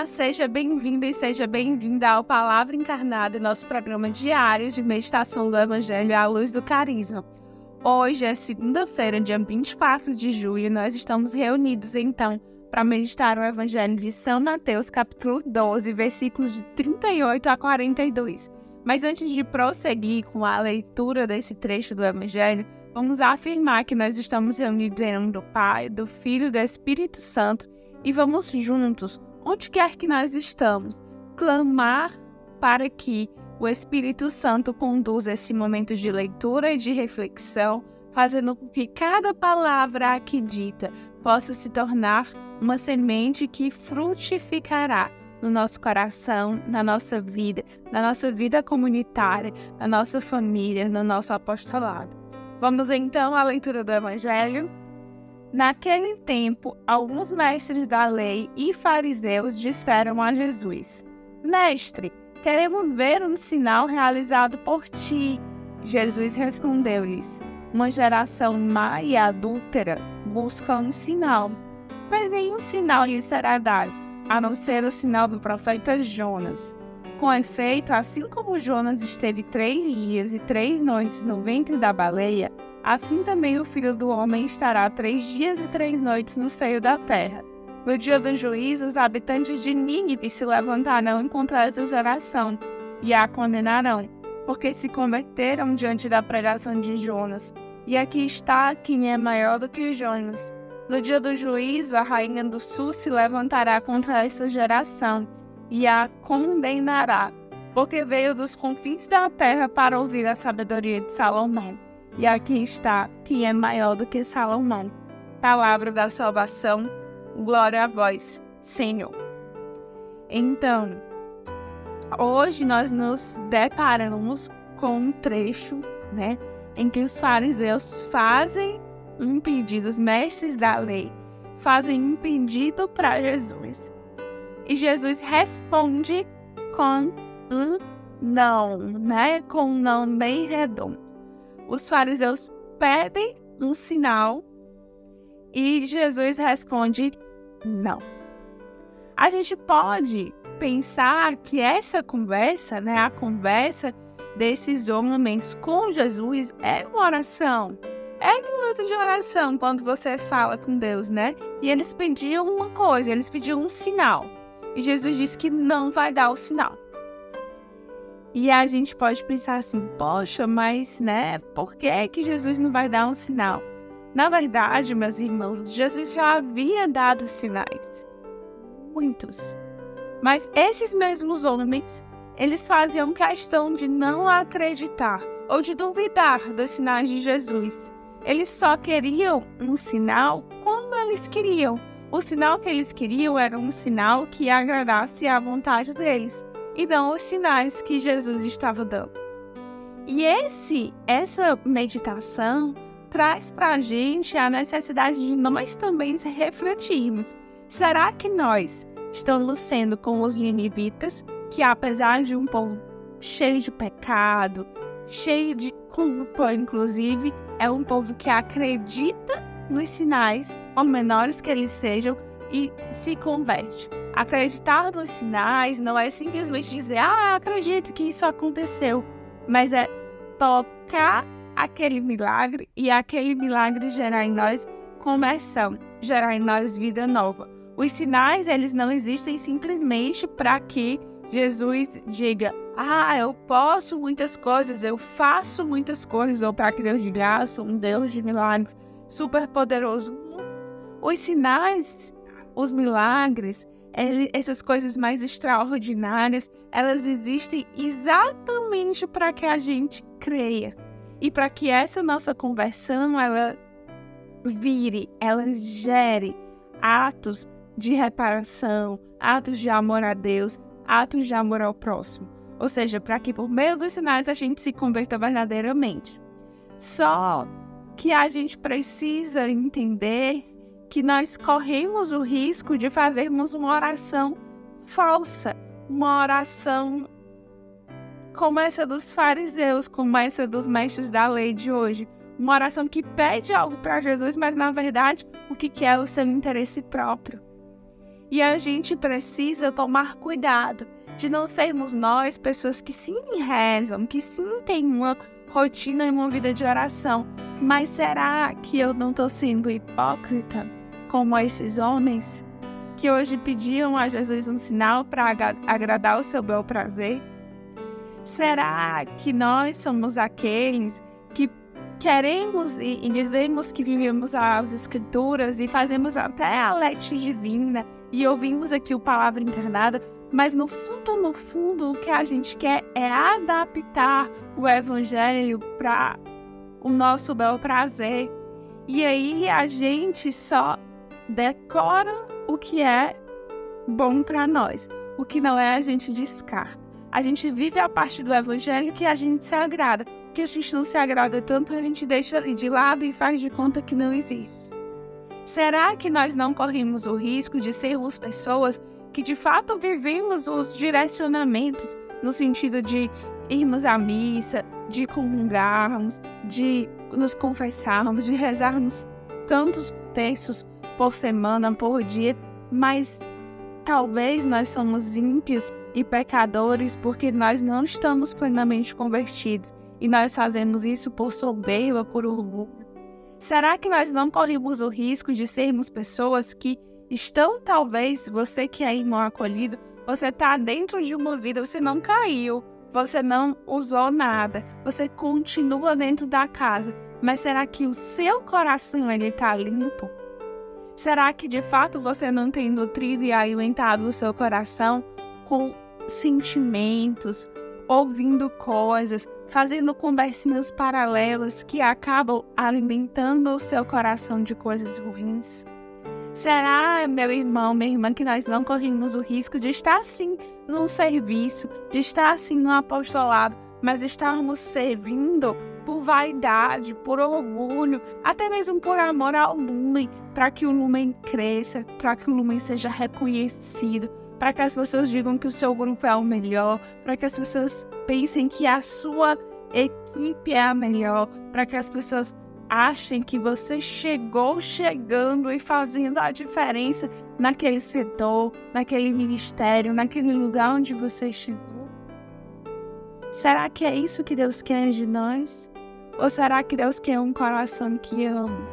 seja bem-vindo e seja bem-vinda ao Palavra Encarnada, nosso programa diário de meditação do Evangelho à luz do carisma. Hoje é segunda-feira, dia 24 de julho, e nós estamos reunidos, então, para meditar o Evangelho de São Mateus, capítulo 12, versículos de 38 a 42. Mas antes de prosseguir com a leitura desse trecho do Evangelho, vamos afirmar que nós estamos reunidos em nome do Pai, do Filho e do Espírito Santo, e vamos juntos, onde quer que nós estamos, clamar para que o Espírito Santo conduza esse momento de leitura e de reflexão, fazendo com que cada palavra aqui dita possa se tornar uma semente que frutificará no nosso coração, na nossa vida comunitária, na nossa família, no nosso apostolado. Vamos então à leitura do Evangelho. Naquele tempo, alguns mestres da lei e fariseus disseram a Jesus: Mestre, queremos ver um sinal realizado por ti. Jesus respondeu-lhes: Uma geração má e adúltera busca um sinal, mas nenhum sinal lhe será dado, a não ser o sinal do profeta Jonas. Com efeito, assim como Jonas esteve 3 dias e 3 noites no ventre da baleia, assim também o Filho do Homem estará 3 dias e 3 noites no seio da terra. No dia do juízo, os habitantes de Nínive se levantarão contra essa geração e a condenarão, porque se converteram diante da pregação de Jonas. E aqui está quem é maior do que Jonas. No dia do juízo, a rainha do sul se levantará contra essa geração e a condenará, porque veio dos confins da terra para ouvir a sabedoria de Salomão. E aqui está quem é maior do que Salomão. Palavra da salvação, glória a vós, Senhor. Então, hoje nós nos deparamos com um trecho, em que os fariseus fazem um pedido, os mestres da lei fazem um pedido para Jesus. E Jesus responde com um não, com um não bem redondo. Os fariseus pedem um sinal e Jesus responde não. A gente pode pensar que essa conversa, a conversa desses homens com Jesus é uma oração. É um momento de oração quando você fala com Deus, E eles pediam uma coisa, eles pediam um sinal. E Jesus disse que não vai dar o sinal. E a gente pode pensar assim, poxa, mas, por que Jesus não vai dar um sinal? Na verdade, meus irmãos, Jesus já havia dado sinais. Muitos. Mas esses mesmos homens, eles faziam questão de não acreditar ou de duvidar dos sinais de Jesus. Eles só queriam um sinal como eles queriam. O sinal que eles queriam era um sinal que agradasse à vontade deles, e não os sinais que Jesus estava dando. E essa meditação traz para a gente a necessidade de nós também refletirmos. Será que nós estamos sendo como os ninivitas, que apesar de um povo cheio de pecado, cheio de culpa, inclusive, é um povo que acredita nos sinais, por menores que eles sejam, e se converte? Acreditar nos sinais não é simplesmente dizer, acredito que isso aconteceu, mas é tocar aquele milagre e aquele milagre gerar em nós conversão, gerar em nós vida nova. Os sinais, eles não existem simplesmente para que Jesus diga, eu posso muitas coisas, eu faço muitas coisas, ou para que Deus diga, sou um Deus de milagres super poderoso. Os sinais, os milagres, essas coisas mais extraordinárias, elas existem exatamente para que a gente creia. E para que essa nossa conversão, ela gere atos de reparação, atos de amor a Deus, atos de amor ao próximo. Ou seja, para que por meio dos sinais a gente se converta verdadeiramente. Só que a gente precisa entender que nós corremos o risco de fazermos uma oração falsa, uma oração como essa dos fariseus, como essa dos mestres da lei de hoje. Uma oração que pede algo para Jesus, mas na verdade o que é o seu interesse próprio. E a gente precisa tomar cuidado de não sermos nós pessoas que sim rezam, que sim têm uma rotina e uma vida de oração. Mas será que eu não estou sendo hipócrita como esses homens que hoje pediam a Jesus um sinal para agradar o seu bel prazer? Será que nós somos aqueles que queremos e dizemos que vivemos as Escrituras e fazemos até a lete divina e ouvimos aqui o Palavra Encarnada, mas no fundo, o que a gente quer é adaptar o Evangelho para o nosso bel prazer. E aí a gente só decora o que é bom para nós. O que não é, a gente descarta. A gente vive a parte do Evangelho que a gente se agrada. O que a gente não se agrada tanto, a gente deixa ali de lado e faz de conta que não existe. Será que nós não corremos o risco de sermos pessoas que de fato vivemos os direcionamentos no sentido de irmos à missa, de comungarmos, de nos confessarmos, de rezarmos tantos terços por semana, por dia, mas talvez nós somos ímpios e pecadores porque nós não estamos plenamente convertidos e nós fazemos isso por soberba, por orgulho. Será que nós não corremos o risco de sermos pessoas que estão, talvez, você que é irmão acolhido, você está dentro de uma vida, você não caiu, você não usou nada, você continua dentro da casa, mas será que o seu coração está limpo? Será que de fato você não tem nutrido e alimentado o seu coração com sentimentos, ouvindo coisas, fazendo conversinhas paralelas que acabam alimentando o seu coração de coisas ruins? Será, meu irmão, minha irmã, que nós não corremos o risco de estar sim num serviço, de estar sim no apostolado, mas estarmos servindo por vaidade, por orgulho, até mesmo por amor ao lumen, para que o lumen cresça, para que o lumen seja reconhecido, para que as pessoas digam que o seu grupo é o melhor, para que as pessoas pensem que a sua equipe é a melhor, para que as pessoas achem que você chegou chegando e fazendo a diferença naquele setor, naquele ministério, naquele lugar onde você chegou. Será que é isso que Deus quer de nós? Ou será que Deus quer um coração que ama?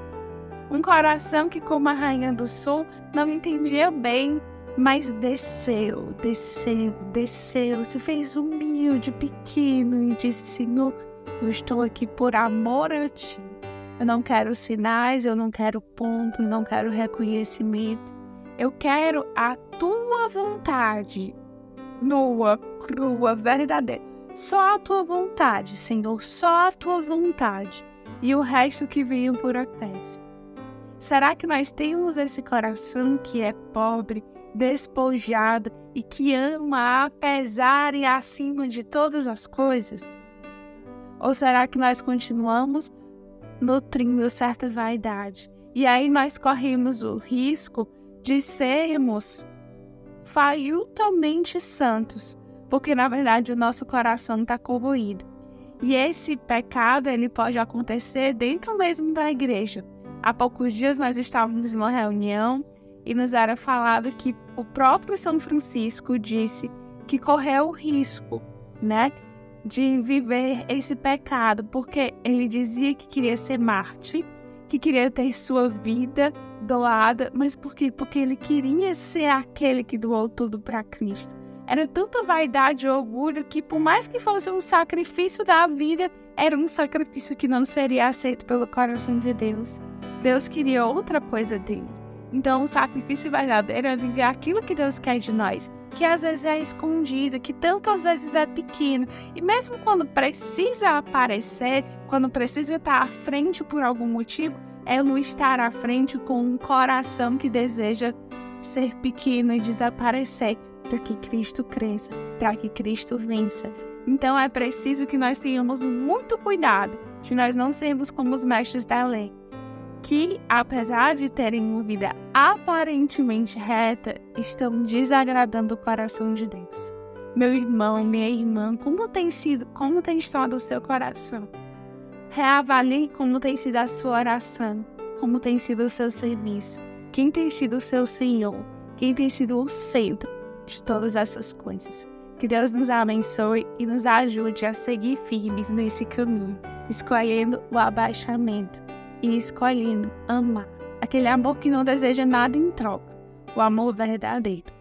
Um coração que, como a Rainha do Sul, não entendia bem, mas desceu, se fez humilde, pequeno e disse: Senhor, eu estou aqui por amor a Ti. Eu não quero sinais, eu não quero ponto, eu não quero reconhecimento. Eu quero a Tua vontade, nua, crua, verdadeira. Só a Tua vontade, Senhor, só a Tua vontade. E o resto que veio por acréscimo. Será que nós temos esse coração que é pobre, despojado e que ama apesar e acima de todas as coisas? Ou será que nós continuamos nutrindo certa vaidade? E aí nós corremos o risco de sermos fajuntamente santos, porque na verdade o nosso coração está corroído. E esse pecado ele pode acontecer dentro mesmo da igreja. Há poucos dias nós estávamos numa reunião e nos era falado que o próprio São Francisco disse que correu o risco, de viver esse pecado, porque ele dizia que queria ser mártir, que queria ter sua vida doada, mas por quê? Porque ele queria ser aquele que doou tudo para Cristo. Era tanta vaidade e orgulho que, por mais que fosse um sacrifício da vida, era um sacrifício que não seria aceito pelo coração de Deus. Deus queria outra coisa dele. Então, o sacrifício verdadeiro é viver aquilo que Deus quer de nós, que às vezes é escondido, que tantas vezes é pequeno. E mesmo quando precisa aparecer, quando precisa estar à frente por algum motivo, é não estar à frente com um coração que deseja ser pequeno e desaparecer, para que Cristo cresça, para que Cristo vença. Então é preciso que nós tenhamos muito cuidado de nós não sermos como os mestres da lei, que, apesar de terem uma vida aparentemente reta, estão desagradando o coração de Deus. Meu irmão, minha irmã, como tem estado o seu coração? Reavalie como tem sido a sua oração, como tem sido o seu serviço, quem tem sido o seu Senhor. quem tem sido o centro de todas essas coisas. Que Deus nos abençoe e nos ajude a seguir firmes nesse caminho, escolhendo o abaixamento e escolhendo amar. Aquele amor que não deseja nada em troca, o amor verdadeiro.